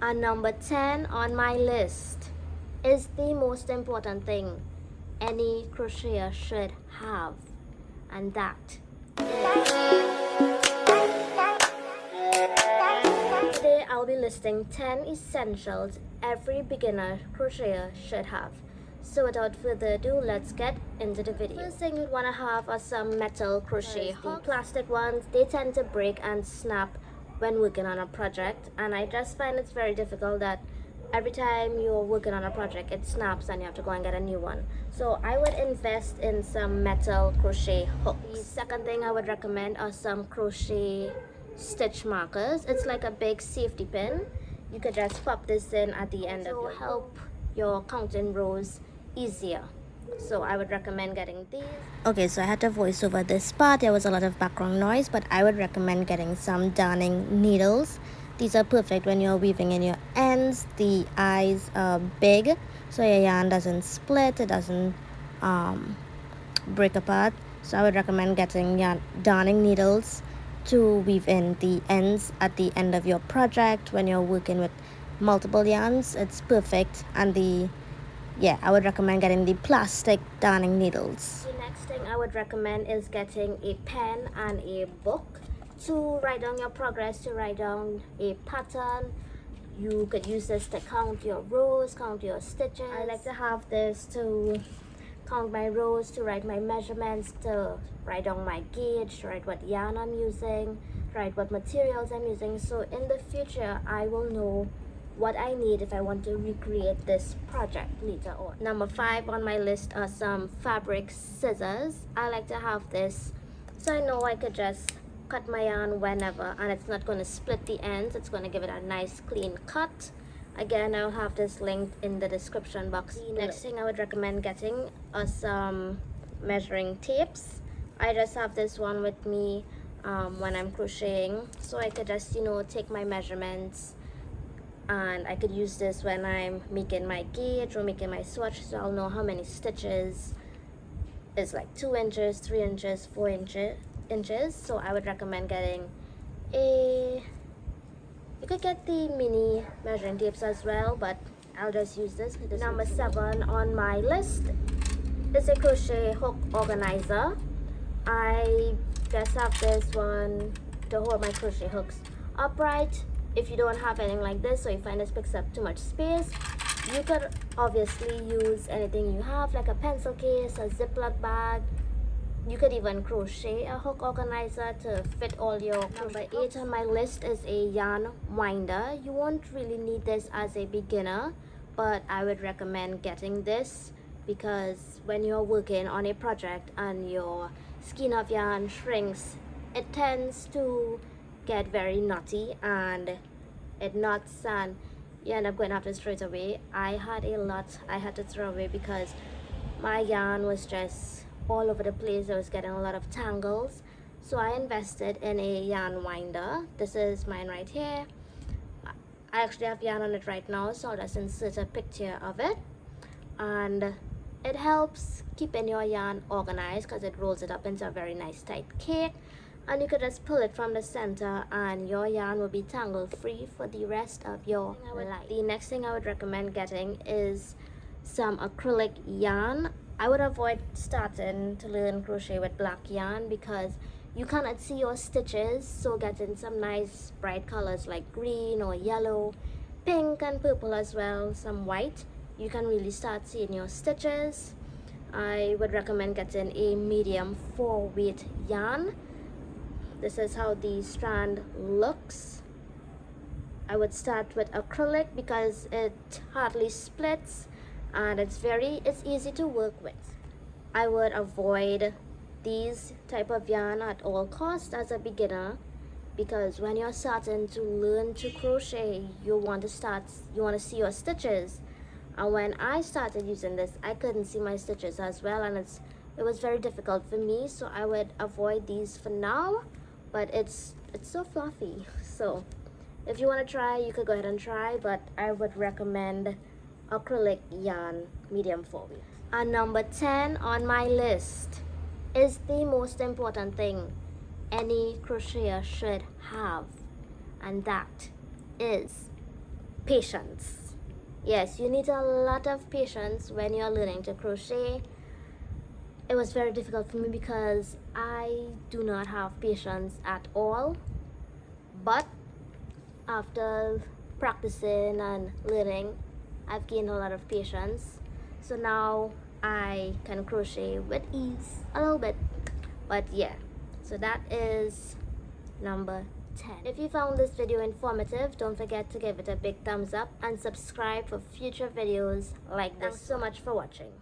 And number 10 on my list is the most important thing any crocheter should have, and that today I'll be listing 10 essentials every beginner crocheter should have. So without further ado, let's get into the video. First thing you'd want to have are some metal crochet hooks. The plastic ones, they tend to break and snap when working on a project, and I just find it's very difficult that every time you're working on a project it snaps and you have to go and get a new one. So I would invest in some metal crochet hooks. The second thing I would recommend are some crochet stitch markers. It's like a big safety pin. You could just pop this in at the end of your help your counting rows easier. So I would recommend getting these. Okay, so I had to voice over this part. There was a lot of background noise, but I would recommend getting some darning needles. These are perfect when you're weaving in your ends. The eyes are big, so your yarn doesn't split, it doesn't break apart. So I would recommend getting darning needles to weave in the ends at the end of your project when you're working with multiple yarns. It's perfect. And I would recommend getting the plastic darning needles. The next thing I would recommend is getting a pen and a book to write down your progress, to write down a pattern. You could use this to count your rows, count your stitches. I like to have this to count my rows, to write my measurements, to write down my gauge, to write what yarn I'm using, write what materials I'm using, so in the future I will know what I need if I want to recreate this project later on. Number 5 on my list are some fabric scissors. I like to have this so I know I could just cut my yarn whenever and it's not going to split the ends. It's going to give it a nice clean cut. Again, I'll have this linked in the description box. The next thing I would recommend getting are some measuring tapes. I just have this one with me when I'm crocheting, so I could just take my measurements, and I could use this when I'm making my gauge or making my swatch, so I'll know how many stitches is like 2 inches, 3 inches, 4 inches. So I would recommend getting you could get the mini measuring tapes as well, but I'll just use this. Number 7 on my list is a crochet hook organizer. I just have this one to hold my crochet hooks upright. If you don't have anything like this, or you find this picks up too much space, you could obviously use anything you have, like a pencil case, a Ziploc bag. You could even crochet a hook organizer to fit all your crochet. Number 8 on my list is a yarn winder. You won't really need this as a beginner, but I would recommend getting this because when you're working on a project and your skein of yarn shrinks, it tends to get very knotty and it knots and you end up going to have to throw it away. I had a lot I had to throw away because my yarn was just all over the place. I was getting a lot of tangles, so I invested in a yarn winder. This is mine right here. I actually have yarn on it right now, so I'll just insert a picture of it, and it helps keeping your yarn organized because it rolls it up into a very nice tight cake, and you could just pull it from the center and your yarn will be tangle free for the rest of your life. The next thing I would recommend getting is some acrylic yarn. I would avoid starting to learn crochet with black yarn because you cannot see your stitches, so getting some nice bright colors like green or yellow, pink and purple as well, some white, you can really start seeing your stitches. I would recommend getting a medium 4 weight yarn. This is how the strand looks. I would start with acrylic because it hardly splits and it's easy to work with. I would avoid these type of yarn at all costs as a beginner because when you're starting to learn to crochet, you want to see your stitches. And when I started using this, I couldn't see my stitches as well, and it was very difficult for me, so I would avoid these for now. But it's so fluffy, so if you want to try, you could go ahead and try, but I would recommend acrylic yarn medium 4 weight. And number 10 on my list is the most important thing any crocheter should have, and that is patience. Yes, you need a lot of patience when you're learning to crochet. It was very difficult for me because I do not have patience at all, but after practicing and learning, I've gained a lot of patience. So now I can crochet with ease a little bit. But yeah, so that is number 10. If you found this video informative, don't forget to give it a big thumbs up and subscribe for future videos like this. Thanks so much for watching.